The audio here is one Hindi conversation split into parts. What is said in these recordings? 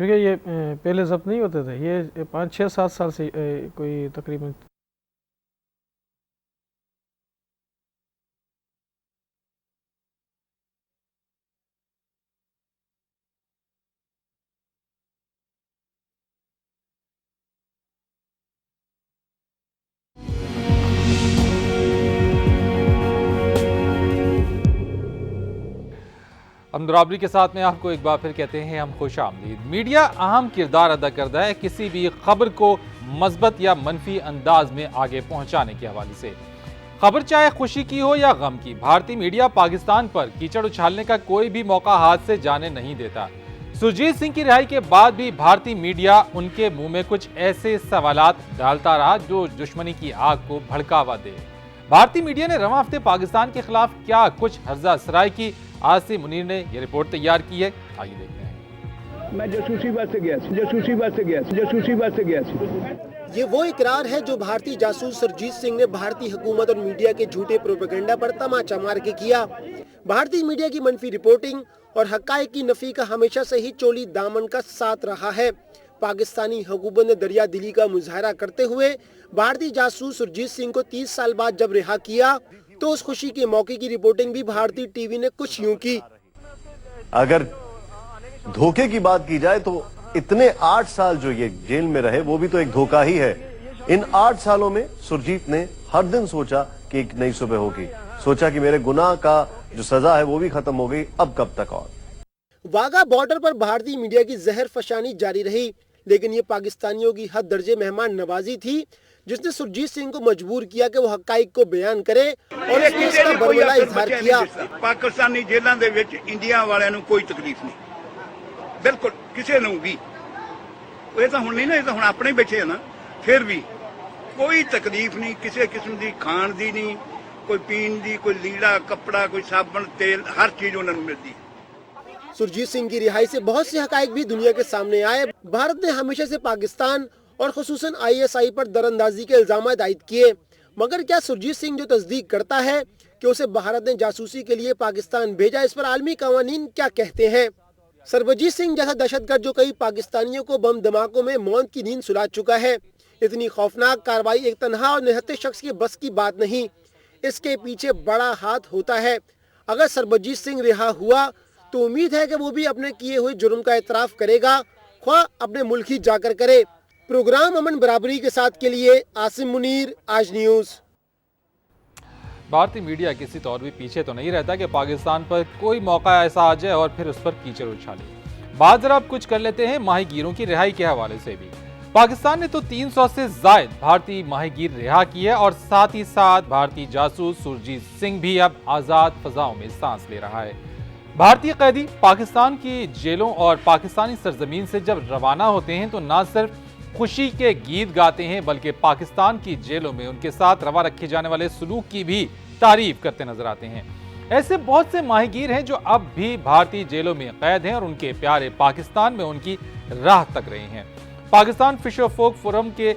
क्योंकि ये पहले जब्त नहीं होते थे, ये 5, 6, 7 साल से कोई तकरीबन। हम बराबरी के साथ में आपको एक बार फिर कहते हैं हम खुश आमदीद। मीडिया अहम किरदार अदा करता है किसी भी खबर को मस्बत या मनफी अंदाज में आगे पहुंचाने के हवाले से। खबर चाहे खुशी की हो या गम की, भारतीय मीडिया पाकिस्तान पर कीचड़ उछालने का कोई भी मौका हाथ से जाने नहीं देता। सुरजीत सिंह की रिहाई के बाद भी भारतीय मीडिया उनके मुंह में कुछ ऐसे सवालात डालता रहा जो दुश्मनी की आग को भड़कावा दे। भारतीय मीडिया ने रवां हफ्ते पाकिस्तान के खिलाफ क्या कुछ हर्जा सराय की, आसिम मुनीर ने यह रिपोर्ट तैयार की है, आइए देखते हैं। मैं जासूसी बस से गया। ये वो इकरार है जो भारतीय जासूस सुरजीत सिंह ने भारतीय हुकूमत और मीडिया के झूठे प्रोपेगेंडा पर तमाचा मार के किया। भारतीय मीडिया की मनफी रिपोर्टिंग और हकायक की नफी का हमेशा से ही चोली दामन का साथ रहा है। पाकिस्तानी हुकूमत ने दरिया दिली का मुजाहरा करते हुए भारतीय जासूस सुरजीत सिंह को 30 साल बाद जब रिहा किया तो उस खुशी के मौके की रिपोर्टिंग भी भारतीय टीवी ने कुछ यूं की। अगर धोखे की बात की जाए तो इतने 8 साल जो ये जेल में रहे वो भी तो एक धोखा ही है। इन 8 सालों में सुरजीत ने हर दिन सोचा कि एक नई सुबह होगी, सोचा कि मेरे गुनाह का जो सजा है वो भी खत्म हो गई, अब कब तक और। वाघा बॉर्डर पर भारतीय मीडिया की जहर फशानी जारी रही, लेकिन ये पाकिस्तानियों की हद दर्जे मेहमान नवाजी थी जिसने सुरजीत सिंह को मजबूर किया कि वो हकाइक को बयान करे और इसका बरवला इजहार किया। पाकिस्तानी जेलों ਦੇ ਵਿੱਚ ਇੰਡੀਆ ਵਾਲਿਆਂ ਨੂੰ ਕੋਈ ਤਕਲੀਫ ਨਹੀਂ, ਬਿਲਕੁਲ ਕਿਸੇ ਨੂੰ ਵੀ। ਇਹ ਤਾਂ ਹੁਣ ਨਹੀਂ ਨਾ, ਇਹ ਤਾਂ ਹੁਣ ਆਪਣੇ ਬੈਠੇ ਆ ਨਾ, ਫਿਰ ਵੀ ਕੋਈ ਤਕਲੀਫ ਨਹੀਂ ਕਿਸੇ ਕਿਸਮ ਦੀ, ਖਾਣ ਦੀ ਨਹੀਂ, ਕੋਈ ਪੀਣ ਦੀ, ਕੋਈ ਲੀੜਾ ਕੱਪੜਾ, ਕੋਈ ਸਾਬਣ तेल, हर चीज ਉਹਨਾਂ ਨੂੰ मिलती। सुरजीत सिंह की रिहाई से बहुत से हकाइक भी दुनिया के सामने आए। भारत ने हमेशा से पाकिस्तान और खुसूसन ISI पर दरअंदाजी के इल्जाम आयद किए, मगर क्या सुरजीत सिंह जो तस्दीक करता है कि उसे भारत ने जासूसी के लिए पाकिस्तान भेजा, इस पर आलमी कवानीन क्या कहते हैं? सरबजीत सिंह जैसा दहशतगर्द जो कई पाकिस्तानियों को बम धमाकों में मौत की नींद सुला चुका है, इतनी खौफनाक कार्रवाई एक तनहा और निहत्थे शख्स के बस की बात नहीं, इसके पीछे बड़ा हाथ होता है। अगर सरबजीत सिंह रिहा हुआ तो उम्मीद है कि वो भी अपने किए हुए जुर्म का एतराफ करेगा, ख्वाह अपने मुल्क ही जाकर करे। प्रोग्राम अमन बराबरी के साथ के लिए आसिम मुनीर, आज न्यूज़। भारतीय मीडिया किसी तौर भी पीछे तो नहीं रहता कि पाकिस्तान पर कोई मौका ऐसा आ जाए और फिर उस पर कीचड़ उछाले। बात जरा अब कुछ कर लेते हैं माहीगीरों की रिहाई के हवाले से भी। पाकिस्तान ने तो 300 से जायद भारतीय माहीगीर रिहा किए और साथ ही साथ भारतीय जासूस सुरजीत सिंह भी अब आजाद फजाओं में सांस ले रहा है। भारतीय कैदी पाकिस्तान की जेलों और पाकिस्तानी सरजमीन से जब रवाना होते हैं तो न सिर्फ खुशी के गीत गाते हैं बल्कि पाकिस्तान की जेलों में उनके साथ रवा रखे जाने वाले सलूक की भी तारीफ करते नजर आते हैं। ऐसे बहुत से माहीगीर हैं जो अब भी भारतीय जेलों में कैद हैं और उनके प्यारे पाकिस्तान में उनकी राह तक रहे हैं। पाकिस्तान फिशर फोक फोरम के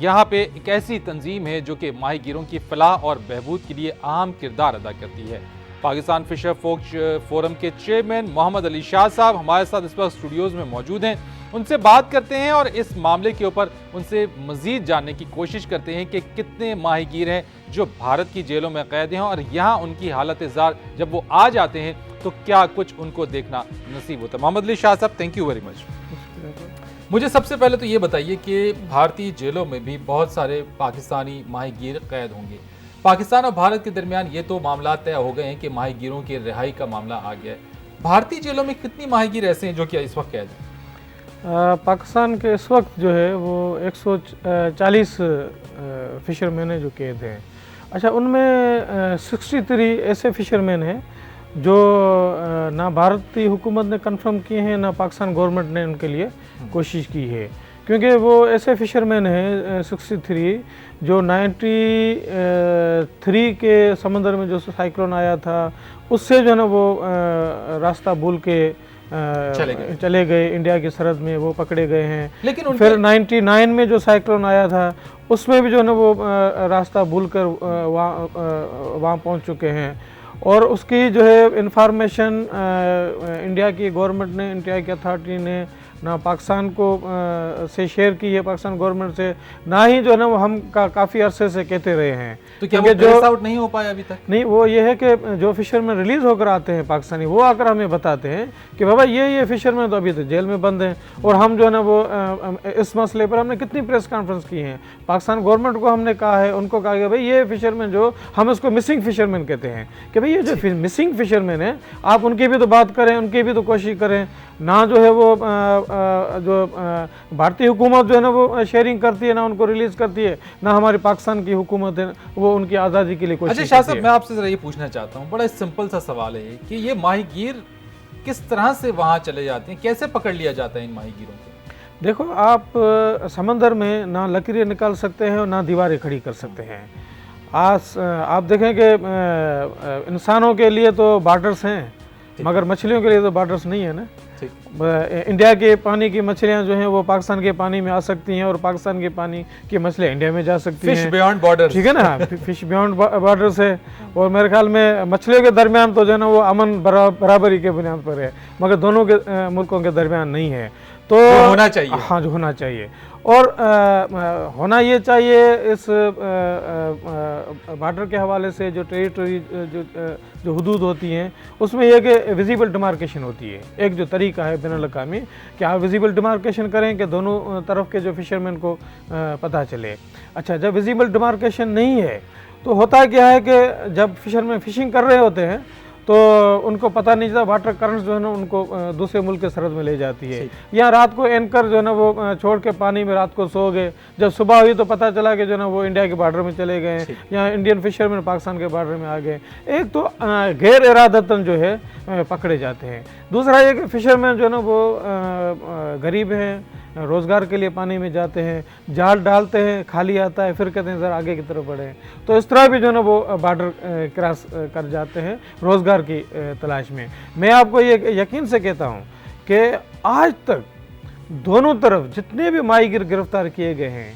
यहाँ पे एक ऐसी तंजीम है जो कि माहीगीरों की फलाह और बहबूद के लिए अहम किरदार अदा करती है। पाकिस्तान फिशर फोक फोरम के चेयरमैन मोहम्मद अली शाह साहब हमारे साथ इस वक्त स्टूडियोज में मौजूद हैं, उनसे बात करते हैं और इस मामले के ऊपर उनसे मजीद जानने की कोशिश करते हैं कि कितने माहीगीर हैं जो भारत की जेलों में कैद हैं और यहाँ उनकी हालत ज़ार जब वो आ जाते हैं तो क्या कुछ उनको देखना नसीब होता है। मोहम्मद अली शाह साहब, थैंक यू वेरी मच। मुझे सबसे पहले तो ये बताइए कि भारतीय जेलों में भी बहुत सारे पाकिस्तानी माहीगीर कैद होंगे। पाकिस्तान और भारत के दरमियान ये तो मामला तय हो गए हैं कि माहीगीरों की रिहाई का मामला आ गया है। भारतीय जेलों में कितनी माहीगीर ऐसे हैं जो कि इस वक्त कैद हैं? पाकिस्तान के इस वक्त जो है वो 140 फिशरमैन है जो कैद हैं। अच्छा, उनमें 63 ऐसे फिशरमैन हैं जो ना भारतीय हुकूमत ने कंफर्म किए हैं ना पाकिस्तान गवर्नमेंट ने उनके लिए कोशिश की है, क्योंकि वो ऐसे फिशरमैन हैं 63 जो 93 के समंदर में जो साइक्लोन आया था उससे जो है ना वो रास्ता भूल के चले गए इंडिया की सरहद में, वो पकड़े गए हैं। लेकिन फिर 99 में जो साइक्लोन आया था उसमें भी जो है ना वो रास्ता भूल कर वहाँ पहुँच चुके हैं और उसकी जो है इंफॉर्मेशन इंडिया की गवर्नमेंट ने, इंडिया की अथॉरिटी ने ना पाकिस्तान को से शेयर की है पाकिस्तान गवर्नमेंट से, ना ही जो है ना वो हम काफ़ी अरसे से कहते रहे हैं। तो क्या वो ट्रेस आउट नहीं हो पाया अभी तक? नहीं, वो ये है कि जो फिशरमैन रिलीज होकर आते हैं पाकिस्तानी, वो आकर हमें बताते हैं कि बाबा ये फिशरमैन तो अभी तो जेल में बंद हैं। और हम जो है ना वो इस मसले पर हमने कितनी प्रेस कॉन्फ्रेंस की हैं, पाकिस्तान गवर्नमेंट को हमने कहा है, उनको कहा कि भाई ये फिशरमैन जो हम इसको मिसिंग फिशरमैन कहते हैं कि भाई ये जो मिसिंग फिशरमैन है आप उनकी भी तो बात करें, उनकी भी तो कोशिश करें। ना जो है वो जो भारतीय हुकूमत जो है ना वो शेयरिंग करती है, ना उनको रिलीज करती है, ना हमारी पाकिस्तान की हुकूमत है वो उनकी आज़ादी के लिए कोशिश अच्छा शाह साहब, मैं आपसे जरा ये पूछना चाहता हूँ, बड़ा सिंपल सा सवाल है कि ये माहीगीर किस तरह से वहाँ चले जाते हैं, कैसे पकड़ लिया जाता है इन माहीगीरों को? देखो, आप समंदर में ना लकीरें निकाल सकते हैं और ना दीवारें खड़ी कर सकते हैं। आप देखें कि इंसानों के लिए तो बॉर्डर्स हैं, मगर मछलियों के लिए तो बॉर्डर्स नहीं है ना। इंडिया के पानी की मछलियां जो हैं वो पाकिस्तान के पानी में आ सकती हैं और पाकिस्तान के पानी की मछलियां इंडिया में जा सकती हैं। फिश बियॉन्ड बॉर्डर, ठीक है ना, फिश बियॉन्ड बॉर्डर्स है। और मेरे ख्याल में मछलियों के दरमियान तो जो है ना वो अमन बराबरी के बुनियाद पर है, मगर दोनों के मुल्कों के दरमियान नहीं है। तो होना चाहिए, हाँ जो होना चाहिए। और होना ये चाहिए इस बॉर्डर के हवाले से जो टेरिटरी जो हुदूद होती हैं उसमें यह कि विजिबल डिमार्केशन होती है। एक जो तरीका है बैनुल-अक़वामी कि आप विजिबल डिमार्केशन करें कि दोनों तरफ के जो फिशरमैन को पता चले। अच्छा, जब विजिबल डिमार्केशन नहीं है तो होता क्या है कि जब फिशरमैन फिशिंग कर रहे होते हैं तो उनको पता नहीं चलता, वाटर करंट्स जो है ना उनको दूसरे मुल्क के सरहद में ले जाती है। या रात को एंकर जो है ना वो छोड़ के पानी में रात को सो गए, जब सुबह हुई तो पता चला कि जो है ना वो इंडिया के बॉर्डर में चले गए या इंडियन फिशरमैन पाकिस्तान के बॉर्डर में आ गए। एक तो गैर इरादतन जो है पकड़े जाते हैं। दूसरा ये कि फिशरमैन जो है ना वो गरीब हैं, रोज़गार के लिए पानी में जाते हैं, जाल डालते हैं, खाली आता है, फिर कहते हैं ज़रा आगे की तरफ बढ़ें। तो इस तरह भी जो है ना वो बॉर्डर क्रॉस कर जाते हैं रोज़गार की तलाश में। मैं आपको ये यकीन से कहता हूँ कि आज तक दोनों तरफ जितने भी माहीगीर गिरफ्तार किए गए हैं,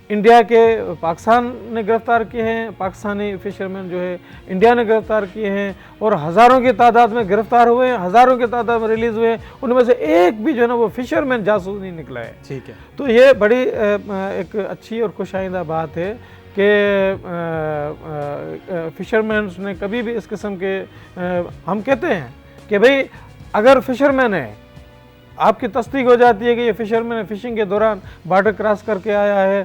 इंडिया के पाकिस्तान ने गिरफ्तार किए हैं, पाकिस्तानी फिशरमैन जो है इंडिया ने गिरफ्तार किए हैं, और हज़ारों की तादाद में गिरफ्तार हुए हैं, हज़ारों की तादाद में रिलीज़ हुए हैं। उनमें से एक भी जो है ना वो फिशरमैन जासूस नहीं निकला है। ठीक है, तो ये बड़ी एक अच्छी और खुशाइंदा बात है कि फिशरमैन ने कभी भी इस किस्म के हम कहते हैं कि भाई अगर फिशरमैन है, आपकी तस्दीक हो जाती है कि ये फिशरमैन फिशिंग के दौरान बॉर्डर क्रॉस करके आया है,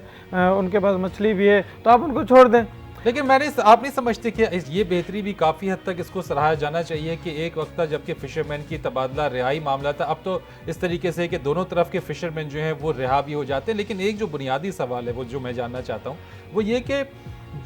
उनके पास मछली भी है, तो आप उनको छोड़ दें। लेकिन आप नहीं समझते कि ये बेहतरी भी काफ़ी हद तक इसको सराहा जाना चाहिए कि एक वक्त था जबकि फ़िशरमैन की तबादला रिहाई मामला था, अब तो इस तरीके से कि दोनों तरफ के फ़िशरमैन जो हैं वो रिहा भी हो जाते हैं। लेकिन एक जो बुनियादी सवाल है वो जो मैं जानना चाहता हूँ वो ये कि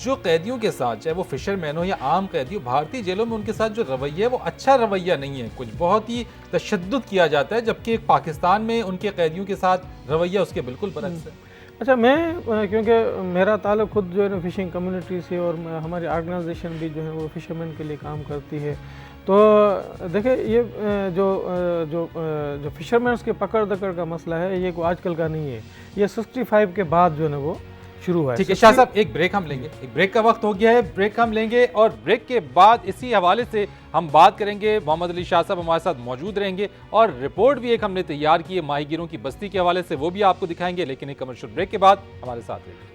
जो कैदियों के साथ, चाहे वो फिशरमैन हो या आम कैदी हो, भारतीय जेलों में उनके साथ जो रवैया है वो अच्छा रवैया नहीं है, कुछ बहुत ही तशद्दुद किया जाता है, जबकि पाकिस्तान में उनके कैदियों के साथ रवैया उसके बिल्कुल बरक्स है। अच्छा, मैं क्योंकि मेरा ताल्लुक़ खुद जो है ना फ़िशिंग कम्युनिटी से और हमारी ऑर्गेनाइजेशन भी जो है वो फिशरमैन के लिए काम करती है, तो देखिए ये जो फिशरमैन के पकड़ दकड़ का मसला है ये कोई आजकल का नहीं है, ये 65 के बाद जो है ना वो शुरू हुआ है। ठीक है शाह साहब, एक ब्रेक हम लेंगे, एक ब्रेक का वक्त हो गया है, ब्रेक हम लेंगे और ब्रेक के बाद इसी हवाले से हम बात करेंगे। मोहम्मद अली शाह साहब हमारे साथ मौजूद रहेंगे और रिपोर्ट भी एक हमने तैयार की है माहीगीरों की बस्ती के हवाले से, वो भी आपको दिखाएंगे। लेकिन एक कमर्शियल ब्रेक के बाद हमारे साथ रहिए।